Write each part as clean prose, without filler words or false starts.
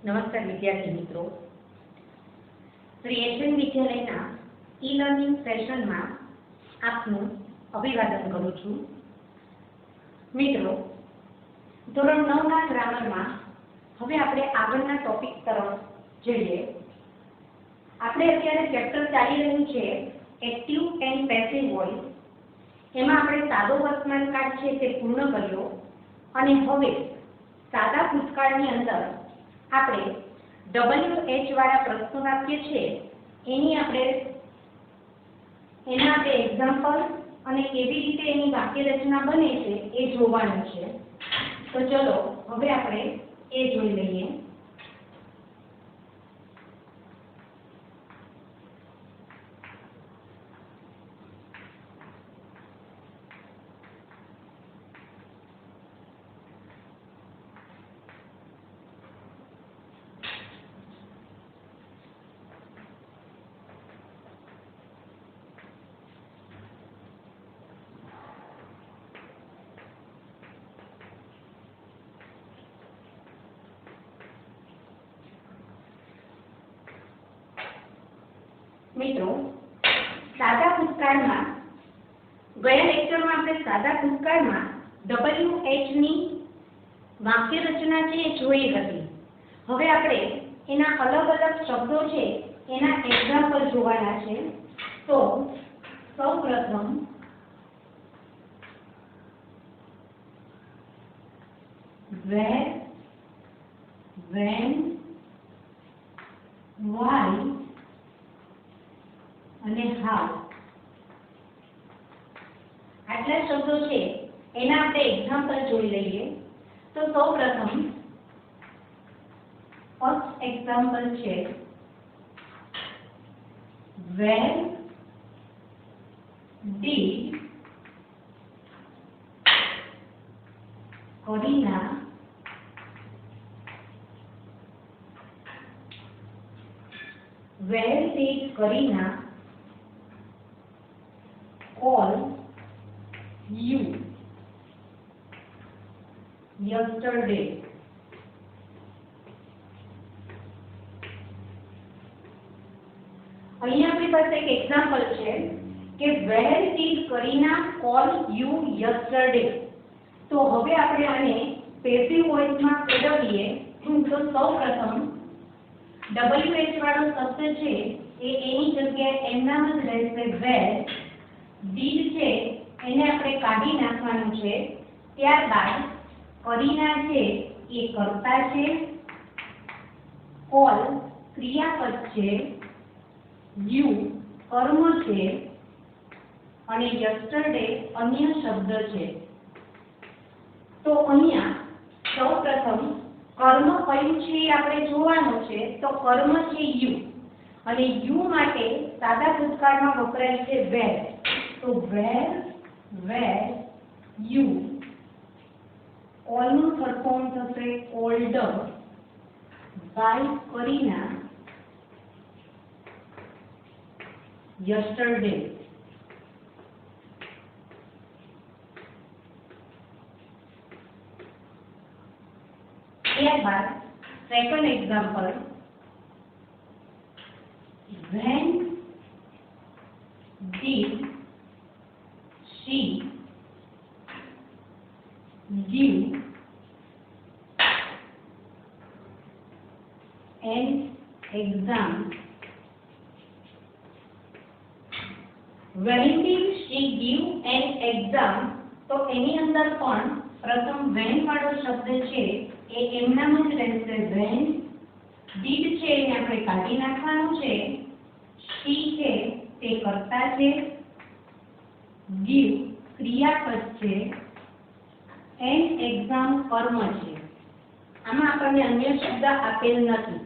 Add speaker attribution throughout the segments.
Speaker 1: નમસ્કાર વિદ્યાર્થી મિત્રો, શ્રી એશિયન વિદ્યાલયના ઈ લર્નિંગ સેશનમાં આપનું અભિવાદન કરું છું. મિત્રો, ધોરણ 9 ના ગ્રામરમાં હવે આપણે આગળના ટોપિક તરફ જઈએ. આપણે અત્યારે ચેપ્ટર ચાલી રહ્યું છે એક્ટિવ એન્ડ પેસિવ વોઇસ. એમાં આપણે સાદો વર્તમાન કાળ છે તે પૂર્ણ કર્યો અને હવે સાદા ભૂતકાળની અંદર આપણે WH વાળા પ્રશ્ન વાક્ય છે એના આપણે એક્ઝામ્પલ અને કેવી રીતે એની વાક્ય રચના બને છે એ જોવાનું છે. તો ચલો હવે આપણે એ જોઈ લઈએ. મિત્રો, સાદા ભૂતકાળમાં ગયા લેક્ચરમાં આપણે સાદા ભૂતકાળમાં WH ની વાક્ય રચના છે એ જોઈ હતી. હવે આપણે એના અલગ અલગ શબ્દો છે એના એક્ઝામ્પલ જોવાના છે. તો સૌપ્રથમ where, when, why અને હાઉ આટલા શબ્દો છે એના આપણે એક્ઝામ્પલ જોઈ લઈએ. તો સૌપ્રથમ ફર્સ્ટ એક્ઝામ્પલ છે where did Karina call you yesterday? અહીંયા આપણી પાસે એક એક્ઝામ્પલ છે કે where did Karina call you yesterday? તો હવે આપણે આને પેસિવ વોઇસમાં ફેરવીએ. તો સૌપ્રથમ WH વાળો શબ્દ છે એ એની જગ્યાએ એમનામ જ રહેશે where. did છે એને આપણે કાઢી નાખવાનું છે. ત્યારબાદ કરીના છે એ કર્તા છે, call ક્રિયાપદ છે, you કર્મ છે અને yesterday અન્ય શબ્દ છે. તો અહીંયા સૌપ્રથમ કર્મ કયું છે એ આપણે જોવાનું છે. તો કર્મ છે you અને you માટે સાદા ભૂતકાળમાં વપરાય છે where. તો where you all નું શોર્ટ ફોર્મ થશે older by Karina yesterday. ત્યારબાદ second example when did she give an exam? When did she give an exam? તો એની અંદર પણ પ્રથમ when વાળો શબ્દ છે એ એમનામ જ રહેશે when. did છે એને આપણે કાઢી નાખવાનું છે. she છે તે કર્તા છે, give ક્રિયાપદ છે, an exam કર્મ છે. આમાં આપણને અન્ય શબ્દ આપેલ નથી.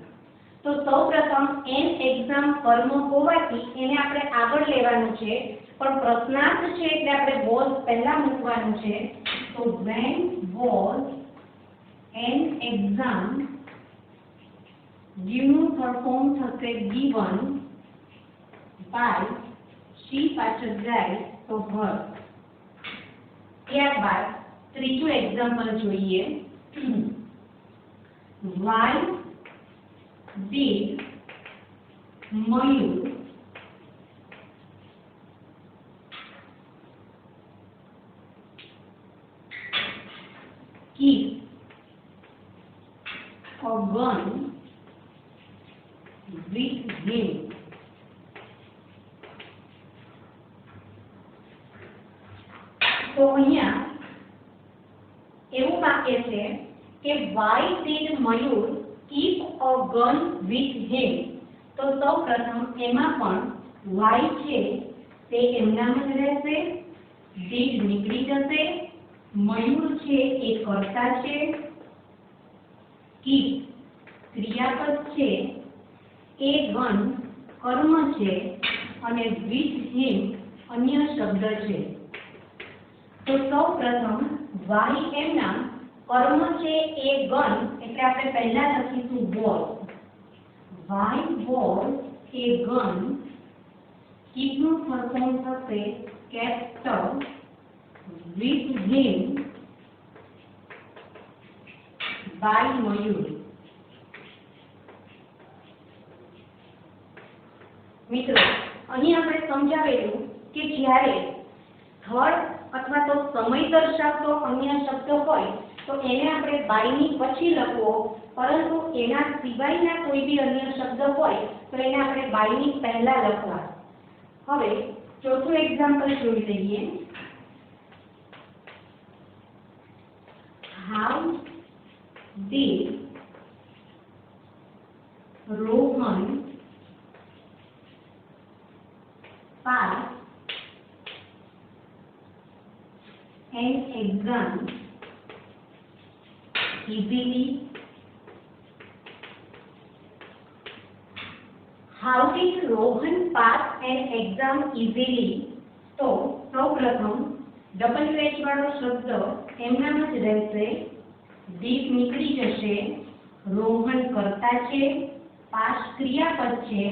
Speaker 1: તો સૌપ્રથમ an exam કર્મ હોવાથી એને આપણે આગળ લેવાનું છે, પણ પ્રશ્નાર્થ છે એટલે આપણે was પહેલા મૂકવાનું છે. તો when was an exam, give નું શોર્ટ ફોર્મ થશે given by, she પાછળ જાય તો her. ત્યારબાદ ત્રીજું એક્ઝામ્પલ જોઈએ. Why did Mayur keep a gun with him? તો અહીંયા એવું વાક્ય છે કે why did Mayur keep a gun with him? તો સૌપ્રથમ એમાં પણ why છે તે એમનામ જ રહેશે, did નીકળી જશે, મયુર છે એ કર્તા છે, keep ક્રિયાપદ છે, એ ગન કર્મ છે અને with him અન્ય શબ્દ છે. તો સૌપ્રથમ why એમના કર્મ છે એ ગન એટલે આપણે પહેલા લખીશું was. why was a gun keep નું ફોર્મ થશે kept with him by મયુર. મિત્રો અહીં આપણે સમજાવેલું કે જ્યારે સ્થળ અથવા તો સમય દર્શાવતો અન્ય શબ્દ હોય તો એને આપણે by ની પછી લખવો, પરંતુ એના સિવાયના કોઈ બી અન્ય શબ્દ હોય તો એને આપણે by ની પહેલા લખવા. હવે ચોથું એક્ઝામ્પલ જોઈ લઈએ. How did Rohan pass an exam easily? How did Rohan pass an exam easily? તો સૌપ્રથમ WH વાળો શબ્દ એમનામ જ રહેશે, did નીકળી જશે, રોહન કર્તા છે, પાસ ક્રિયાપદ છે,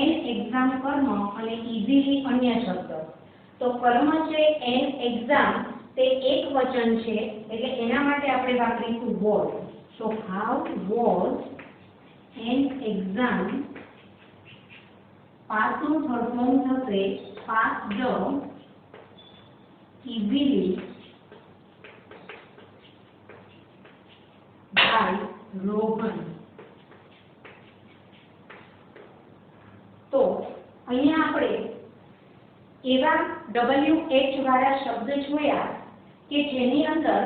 Speaker 1: એન એક્ઝામ કર્મ અને easily અન્ય શબ્દ. તો કર્મ છે એન એક્ઝામ તે એક વચન છે એટલે એના માટે આપણે વાપરીશું was. So how was an exam pass નું ફોર્મ થશે passed easily by Rohan. તો અહીંયા આપણે એવા WH વાળા શબ્દ જોયા કે જેની અંદર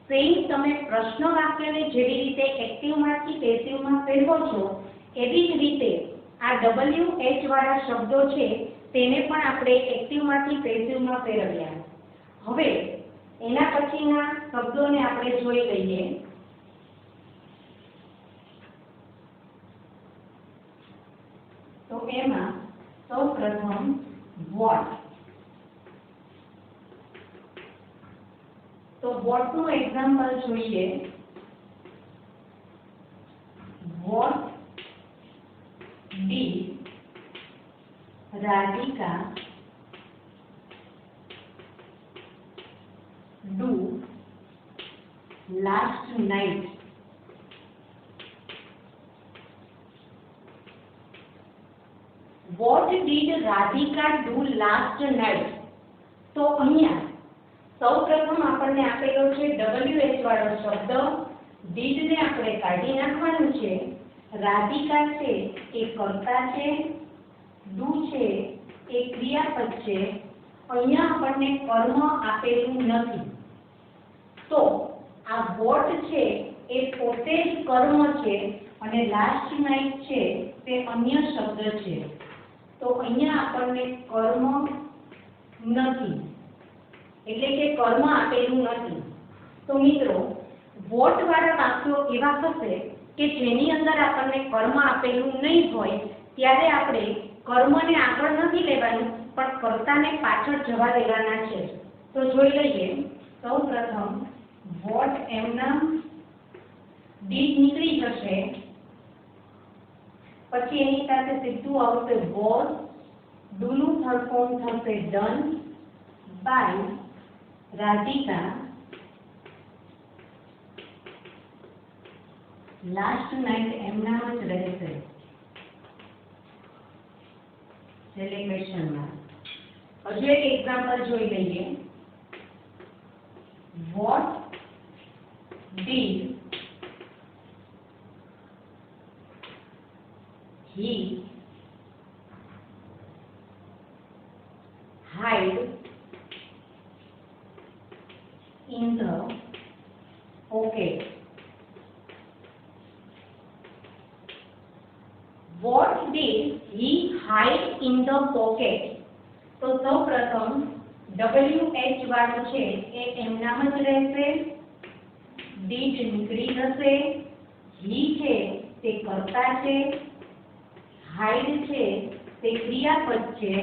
Speaker 1: સેમ તમે પ્રશ્ન વાક્યને જેવી રીતે એક્ટિવમાંથી પેસિવમાં ફેરવો છો એવી જ રીતે આ WH વાળા શબ્દો છે તેને પણ આપણે એક્ટિવમાંથી પેસિવમાં ફેરવ્યા. હવે એના પછીના શબ્દોને આપણે જોઈ લઈએ. તો એમાં સૌપ્રથમ what. તો what નું એક્ઝામ્પલ જોઈએ. what did Radhika do last night? What did Radhika do last night? તો અહીંયા સૌપ્રથમ આપણને આપેલો છે WH વાળો શબ્દ, did ને આપણે કાઢી નાખવાનું છે, રાધિકા છે એ કર્તા છે, do છે એ ક્રિયાપદ છે, અહીંયા આપણને કર્મ આપેલું નથી. તો આ what છે એ પોતે જ કર્મ છે અને last night છે તે અન્ય શબ્દ છે. તો અહીંયા આપણને કર્મ નથી એટલે કે કર્મ આપેલું નથી. તો મિત્રો what વાળા વાક્યો એવા હશે કે જેની અંદર આપણને કર્મ આપેલું નહીં હોય ત્યારે આપણે કર્મને આગળ નથી લેવાનું પણ કર્તાને પાછળ જવા દેવાના છે. તો જોઈ લઈએ. સૌપ્રથમ what એમના did નીકળી જશે, પછી એની સાથે સીધું આવશે was, do નું થર્ડ ફોર્મ થશે done by Radhika last night એમનામ જ રહેશે. છેલ્લે ક્વેશ્ચનમાં હજુ એક એક્ઝામ્પલ જોઈ લઈએ. What did he hide in the pocket? What did he hide in the pocket? તો સૌપ્રથમ WH વાળું છે એ એમ નામ જ રહેશે. did નીકળી જશે. he છે તે કર્તા છે. hide છે તે ક્રિયાપદ છે.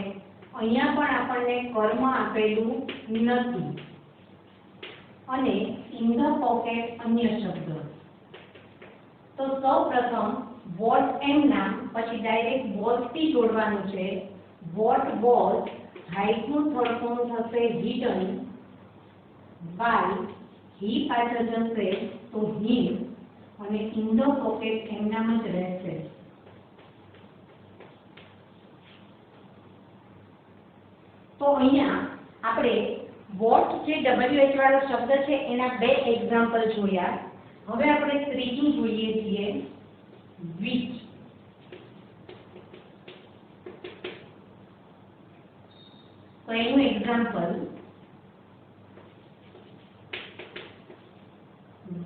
Speaker 1: અહીંયા પણ આપણને કર્મ આપેલું નથી અને in the pocket અન્ય શબ્દ. તો સૌપ્રથમ વોટ એમ નામ પછી ડાયરેક્ટ વોટ થી જોડવાનું છે. વોટ વોઝ હાઇડ નું થર્ડ ફોર્મ થશે હિડન બાય હી પાછળ જશે તો હિમ અને ઇન ધ પોકેટ એમ નામ જ રહેશે. તો અહીંયા આપણે વોટ જે WH વાળો શબ્દ છે એના બે એક્ઝામ્પલ જોયા. હવે આપણે ત્રીજું જોઈએ છીએ which. તો એનું example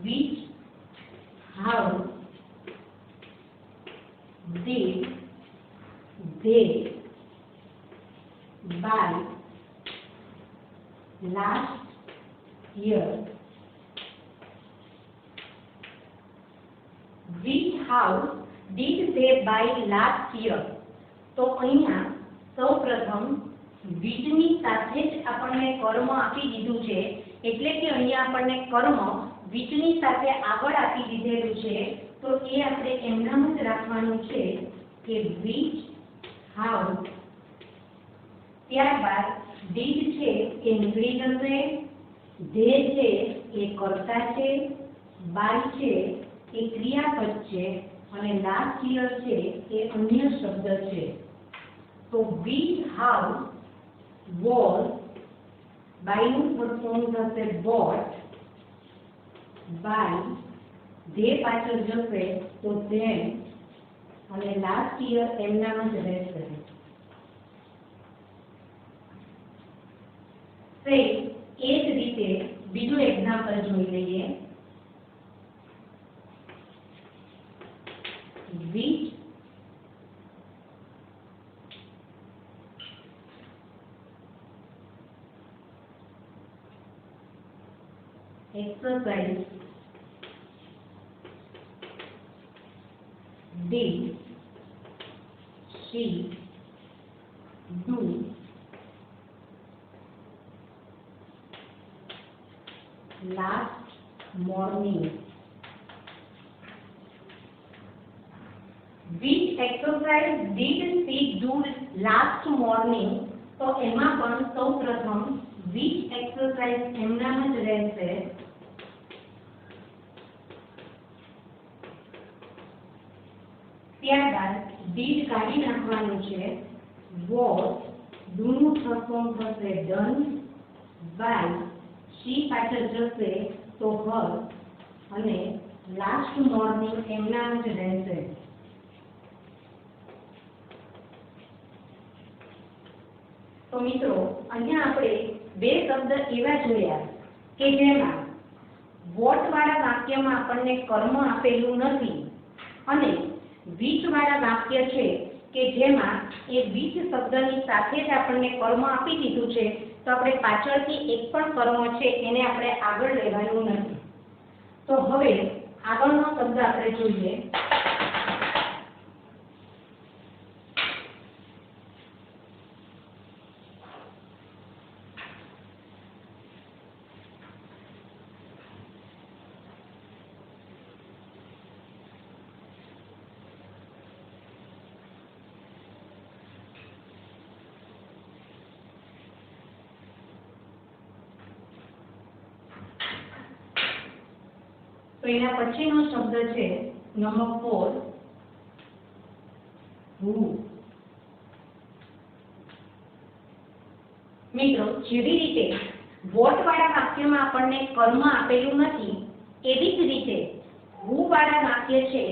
Speaker 1: which house did they buy last year? Which house did they buy last year? તો અહીંયા સૌપ્રથમ which ની સાથે જ આપણને કર્મ આપી દીધું છે એટલે કે અહીંયા આપણને કર્મ which ની સાથે આગળ આપી દીધેલું છે. તો એ આપણે એમ નામ જ રાખવાનું છે કે which house. ત્યારબાદ did છે એ નીકળી જશે. they છે એ કર્તા છે. buy છે એ ક્રિયાપદ છે અને લાસ્ટ યર છે એ અન્ય શબ્દ છે. તો which house was by નું ફોર્મ થશે bought by they પાછળ જશે તો them અને લાસ્ટ યર એમ નામ જ રહેશે. એ જ રીતે બીજું એક્ઝામ્પલ જોઈ લઈએ. which exercise did she do last morning? Which exercise did she do last morning? તો એમાં પણ સૌપ્રથમ which exercise એમ નામ જ રહેશે. ત્યારબાદ did કાઢી નાખવાનું છે. was do નું થર્ડ ફોર્મ થશે done by she પાછળ જશે તો her અને લાસ્ટ મોર્નિંગ એમ નામ જ રહેશે. તો મિત્રો અહીંયા આપણે બે શબ્દ એવા જોયા કે જેમાં વોટ વાળા વાક્યમાં આપણને કર્મ આપેલું નથી અને which વાળા વાક્ય છે કે જેમાં એ which શબ્દની સાથે જ આપણને કર્મ આપી દીધું છે. તો આપણે પાછળથી એક પણ કર્મ છે એને આપણે આગળ લેવાનું નથી. તો હવે આગળનો શબ્દ આપણે જોઈએ. તો એના પછીનો શબ્દ છે નંબર 4 who. મિત્રો જેવી રીતે વોટ વાળા વાક્યમાં આપણને કર્મ આપેલું નથી, એવી જ રીતે who વાળા વાક્ય છે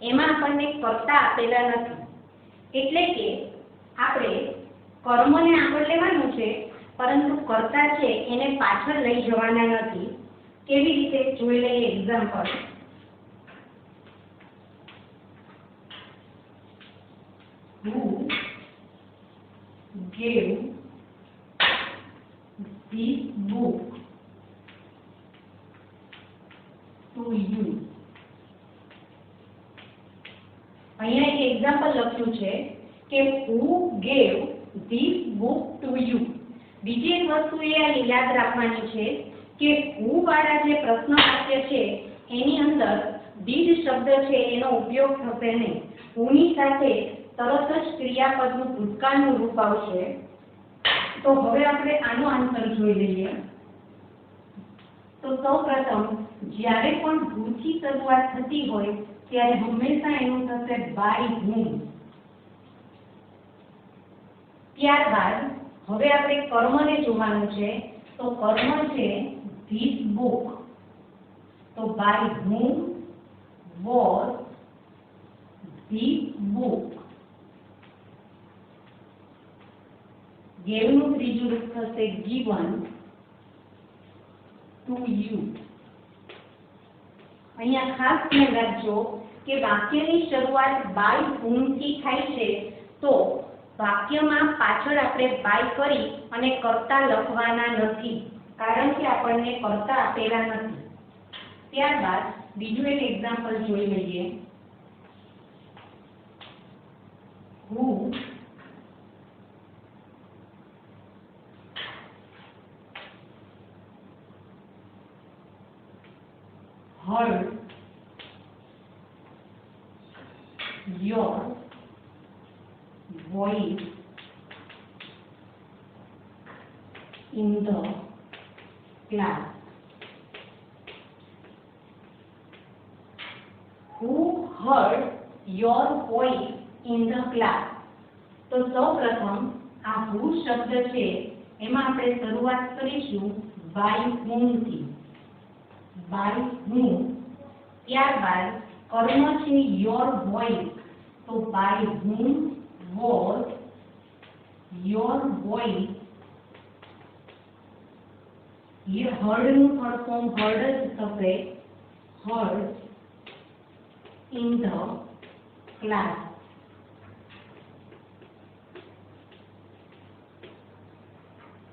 Speaker 1: એમાં આપણને કર્તા આપેલા નથી. એટલે કે આપણે કર્મને આગળ લેવાનું છે, પરંતુ કર્તા છે એને પાછળ લઈ જવાના નથી. કેવી રીતે જોઈ લઈએ example. who gave this book to you. અહીંયા એક એક્ઝામ્પલ લખ્યું છે કે who gave this book to you. બીજી એક વસ્તુ એ યાદ રાખવાની છે કે who વાળા જે પ્રશ્ન વાક્ય છે એની અંદર did શબ્દ છે એનો ઉપયોગ થશે નહીં. who ની સાથે તરત જ ક્રિયાપદનું ભૂતકાળનું રૂપ આવશે. તો હવે આપણે આનો આન્સર જોઈ લઈએ. તો સૌપ્રથમ જ્યારે પણ who થી શરૂઆત થતી હોય ત્યારે હંમેશા એનું થશે by whom. ત્યારબાદ હવે આપણે કર્મને જોવાનું છે. તો કર્મ છે this book. તો by whom was this book. gave નું ત્રીજું રૂપ થશે given to you. અહીંયા ખાસ ધ્યાન રાખજો કે વાક્યની શરૂઆત by whom થી થાય છે, તો વાક્યમાં પાછળ આપણે by કરી અને કર્તા લખવાના નથી, કારણ કે આપણને કર્તા આપેલા નથી. ત્યારબાદ બીજું એક એક્ઝામ્પલ જોઈ લઈએ. who heard your voice in the class. Who heard your voice in the class. તો સૌપ્રથમ આ who શબ્દ છે એમાં આપણે શરૂઆત કરીશું by whom થી. by whom. ત્યારબાદ કર્મ છે your voice. તો by whom was your voice. ये heard નું third form heard જ થશે. heard in the class.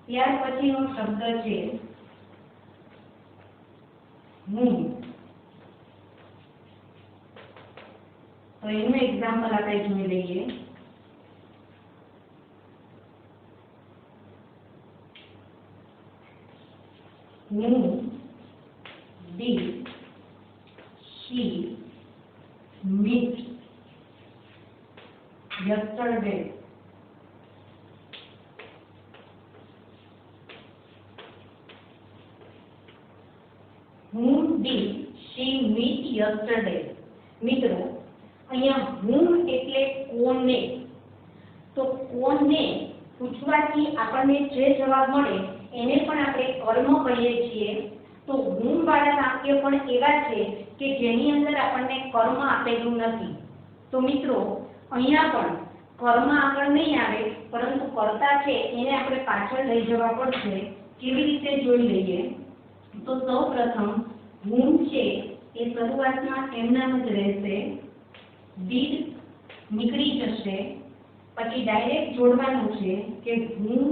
Speaker 1: ત્યાર પછીનો શબ્દ છે whom. તો એનું એક્ઝામ્પલ આપણે જોઈ લઈએ. whom did she meet yesterday. whom did she meet yesterday. મિત્રો અહીંયા whom એટલે કોને. તો કોને પૂછવાથી આપણને જે જવાબ મળે એને પણ આપણે કર્મ કહીએ છીએ. તો whom વાળા વાક્ય પણ એવા છે કે જેની અંદર આપણને કર્મ આપેલું નથી. તો મિત્રો અહીંયા પણ કર્મ આગળ નહીં આવે, પરંતુ કર્તા છે એને આપણે પાછળ લઈ જવા પડશે. કેવી રીતે જોઈ લઈએ. તો સૌપ્રથમ whom છે એ શરૂઆતમાં એમનામ જ રહેશે. did નીકળી જશે. પછી ડાયરેક્ટ જોડવાનું છે કે whom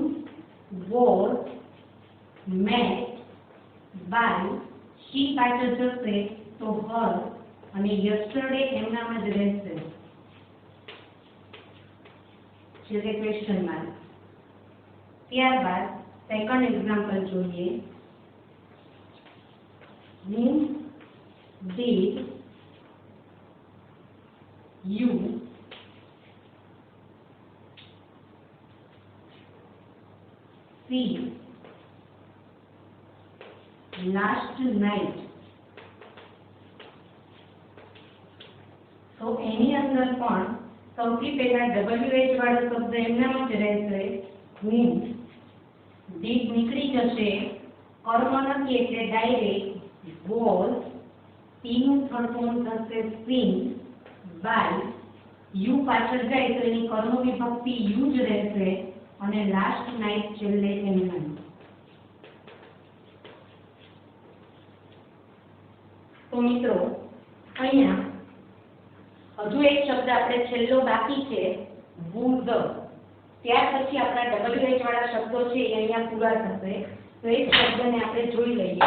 Speaker 1: was met by. she પાછળ જશે તો her અને yesterday એમનામ જ રહેશે, એટલે ક્વેશ્ચન માર્ક. ત્યારબાદ સેકન્ડ એક્ઝામ્પલ જોઈએ. whom did you see last night. તો એની અંદર પણ સૌથી પહેલા WH વાળો શબ્દ એમનામ જ રહેશે whom. did નીકળી જશે, કર્મ નથી એટલે ડાયરેક્ટ was. P નું થર્ડ ફોર્મ થશે seen by. યુ પાછળ જાય તો એની કર્મ વિભક્તિ યુ જ રહેશે અને લાસ્ટ નાઇટ છેલ્લે એમનામ. તો મિત્રો અહીંયા હજુ એક શબ્દ આપણે છેલ્લો બાકી છે would. ત્યાર પછી આપણા WH વાળા શબ્દો છે એ અહીંયા પૂરા થશે. તો એક શબ્દને આપણે જોઈ લઈએ.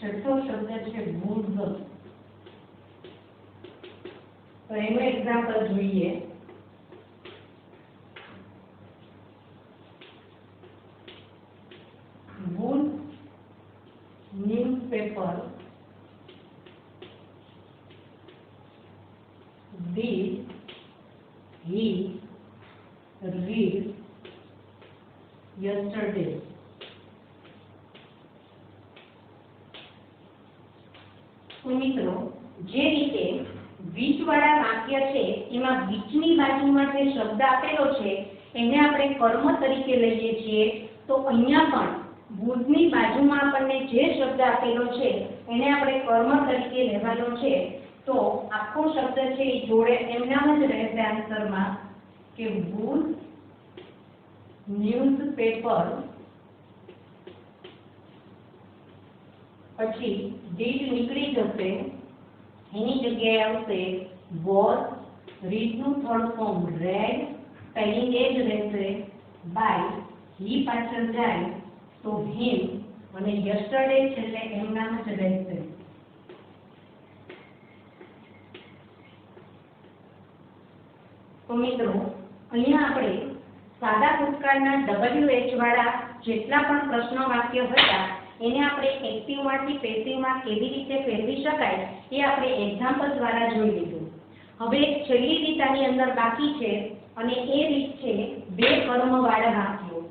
Speaker 1: છઠ્ઠો શબ્દ છે would. તો એનું એક્ઝામ્પલ જોઈએ. would newspaper did he read yesterday. તો મિત્રો જે રીતે વીચ વાળા વાક્ય છે એમાં વીચની બાજુમાં જે શબ્દ આપેલો છે એને આપણે કર્મ તરીકે લઈએ છીએ, તો અહીંયા પણ would બાજુમાં આપણને જે શબ્દ આપેલો છે એને આપણે કર્મ તરીકે લેવાનો છે. તો આખો શબ્દ છે એ જોડે એમનામ જ રહેશે આન્સરમાં કે would newspaper, પછી did નીકળી જશે, એની જગ્યાએ આવશે was. read નું થર્ડ ફોર્મ read, સ્પેલિંગ એ જ રહેશે by. he પાછળ જાય તો him અને yesterday છેલ્લે એમનામ જ રહેશે. તો મિત્રો અહીંયા આપણે સાદા ભૂતકાળના WH વાળા જેટલા પણ પ્રશ્ન વાક્ય હતા એને આપણે એક્ટિવમાંથી પેસિવમાં કેવી રીતે ફેરવી શકાય એ આપણે એક્ઝામ્પલ દ્વારા જોઈ લીધું. હવે એક છેલ્લી રીત આની અંદર બાકી છે અને એ રીત છે બે કર્મવાળા વાક્યો.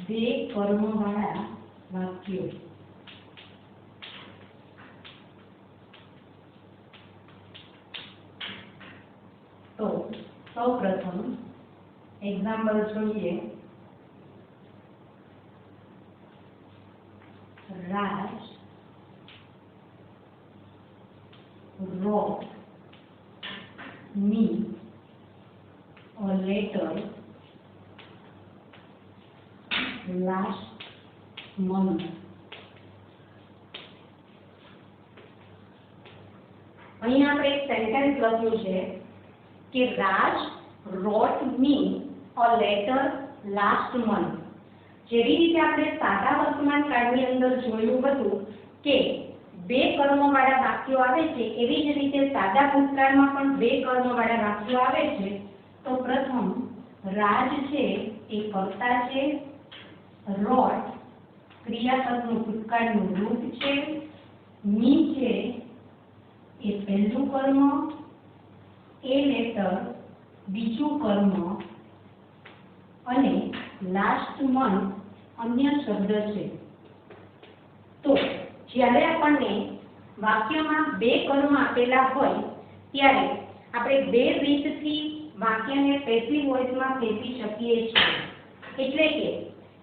Speaker 1: બે કર્મવાળા વાક્યો. તો સૌપ્રથમ એક્ઝામ્પલ જોઈએ. Raj wrote me a letter last month. અહીંયા આપણે એક સેન્ટેન્સ લખ્યું છે કે રાજ wrote me a letter last month. જેવી રીતે આપણે સાદા વર્તમાન કાળની અંદર જોયું હતું કે બે કર્મવાળા વાક્યો આવે છે, એવી જ રીતે સાદા ભૂતકાળમાં પણ બે કર્મવાળા વાક્યો આવે છે. તો પ્રથમ રાજ છે એ કર્તા છે, wrote ક્રિયાપદનું ભૂતકાળનું રૂપ છે, me છે એ પહેલું કર્મ, એ લેટર બીજું કર્મ અને લાસ્ટ મંથ અન્ય શબ્દ છે. તો જ્યારે આપણને વાક્યમાં બે કર્મ આપેલા હોય ત્યારે આપણે બે રીતથી વાક્યને પેસિવ વોઇસમાં ફેરવી શકીએ છીએ. એટલે કે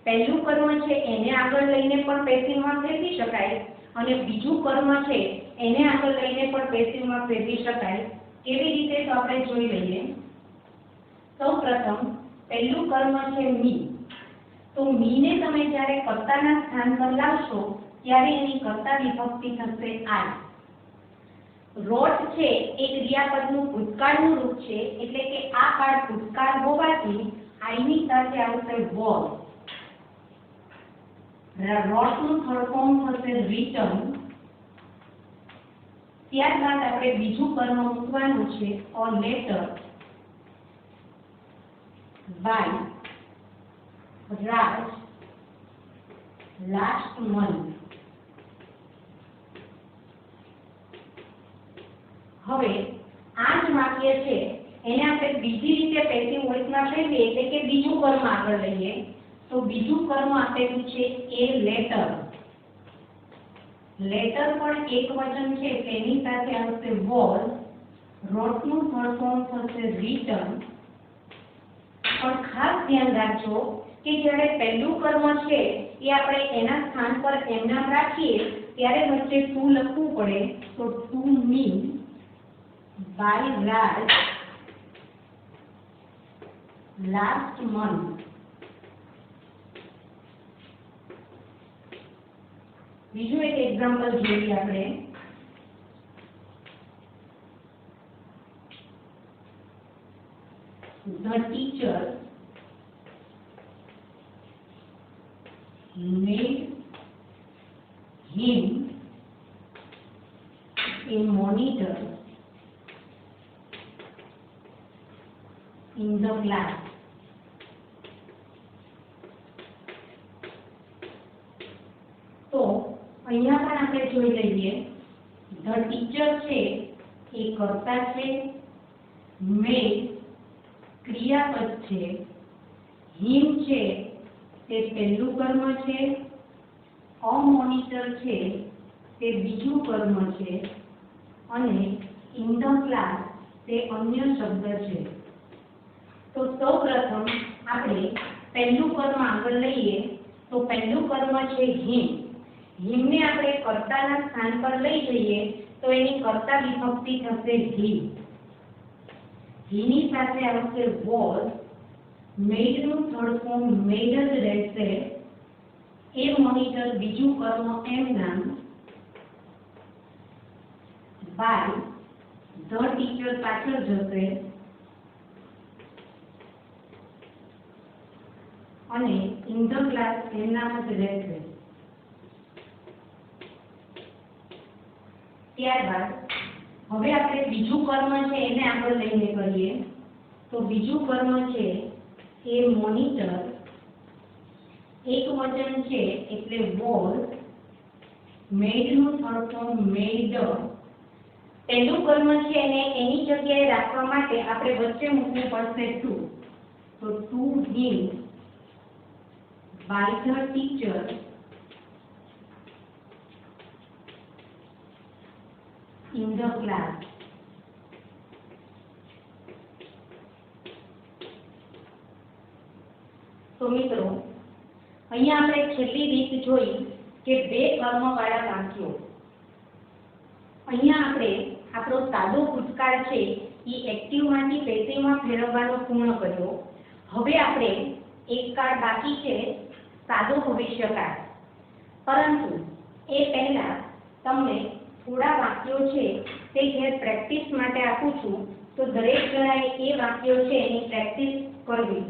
Speaker 1: પહેલું કર્મ છે એને આગળ લઈને પણ પેસિવમાં ફેરવી શકાય અને બીજું કર્મ છે એને આગળ લઈને પણ પેસિવમાં ફેરવી શકાય. કેવી રીતે તો આપણે જોઈ લઈએ. સૌપ્રથમ પહેલું કર્મ છે મી. તો મીને તમે જ્યારે કર્તાના સ્થાન પર લાવશો ત્યારે એની કર્તા વિભક્તિ થશે આઈ. રોટ છે એ ક્રિયાપદનું ભૂતકાળનું રૂપ છે એટલે કે આ કાળ ભૂતકાળ હોવાથી આઈની સાથે આવશે વોઝ. રોટનું થર્ડ ફોર્મ થશે રિટર્ન. ત્યારબાદ આપણે બીજું કર્મ મૂકવાનું છે a letter by Raj last month. હવે આ જ વાક્ય છે એને આપણે બીજી રીતે પેસિવ વોઇસમાં ફેરવીએ એટલે કે બીજું કર્મ આગળ લઈએ. તો બીજું કર્મ આપેલું છે એ લેટર. લેટર પણ એક વચન છે તેની સાથે આવશે વોઝ. રોટનું થર્ડ ફોર્મ થશે રિટર્ન. પણ ખાસ ધ્યાન રાખજો કે જ્યારે પહેલું કર્મ છે એ આપણે એના સ્થાન પર એમનામ રાખીએ ત્યારે વચ્ચે ટુ લખવું પડે. તો to me by Raj last month. બીજું એક એક્ઝામ્પલ જોઈએ આપણે. The teacher made him a monitor in the class. તો અહીંયા પણ આપણે જોઈ લઈએ. The teacher છે એ કર્તા છે, made ક્રિયાપદ છે, him છે તે પહેલું કર્મ છે, a monitor છે તે બીજું કર્મ છે અને in the class તે અન્ય શબ્દ છે. તો સૌપ્રથમ આપણે પહેલું કર્મ આગળ લઈએ. તો પહેલું કર્મ છે him. હિમને આપણે કર્તાના સ્થાન પર લઈ જઈએ તો એની કર્તા વિભક્તિ થશે him. હીની સાથે આવશે વોઝ. મેડનું થર્ડ ફોર્મ મેડ જ રહેશે. એ મોનિટર બીજું કર્મ એમ નામ બાય ધ ટીચર પાછળ જશે અને ઇન ધ ક્લાસ એમ નામ જ રહેશે. ત્યારબાદ હવે આપણે બીજું કર્મ છે એને આગળ લઈને કરીએ. તો બીજું કર્મ છે એ મોનિટર. એક વચન છે એટલે વોઝ. મેડનું થર્ડ ફોર્મ મેડ. પહેલું કર્મ છે એને એની જગ્યાએ રાખવા માટે આપણે વચ્ચે મૂકવું પડશે ટુ. તો to him by the teacher in the class. તો મિત્રો અહીંયા આપણે છેલ્લી રીત જોઈ કે બે કર્મવાળા વાક્યો. અહીંયા આપણે આપણો સાદો ભૂતકાળ છે એ એક્ટિવમાંથી પેસિવમાં ફેરવવાનો પૂર્ણ કર્યો. હવે આપણે એક કાળ બાકી છે સાદો ભવિષ્યકાળ. પરંતુ એ પહેલા તમને થોડા વાક્યો છે તે ઘેર પ્રેક્ટિસ માટે આપું છું. તો દરેક જણાએ એ વાક્યો છે એની પ્રેક્ટિસ કરવી.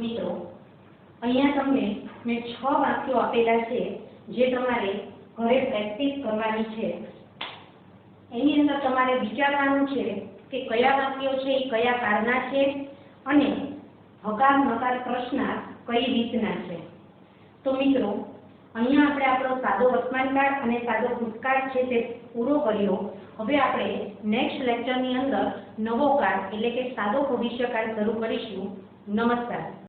Speaker 1: મિત્રો અહીંયા તમને મેં 6 વાક્યો આપેલા છે જે તમારે ઘરે પ્રેક્ટિસ કરવાની છે. એની અંદર તમારે વિચારવાનું છે કે કયા વાક્યો છે એ કયા કાળના છે અને હકાર નકાર પ્રશ્નાર્થ કઈ રીતના છે. તો મિત્રો અહીંયા આપણે આપણો સાદો વર્તમાનકાળ અને સાદો ભૂતકાળ છે તે પૂરો કર્યો. હવે આપણે નેક્સ્ટ લેક્ચરની અંદર નવો કાળ એટલે કે સાદો ભવિષ્યકાળ શરૂ કરીશું. નમસ્કાર.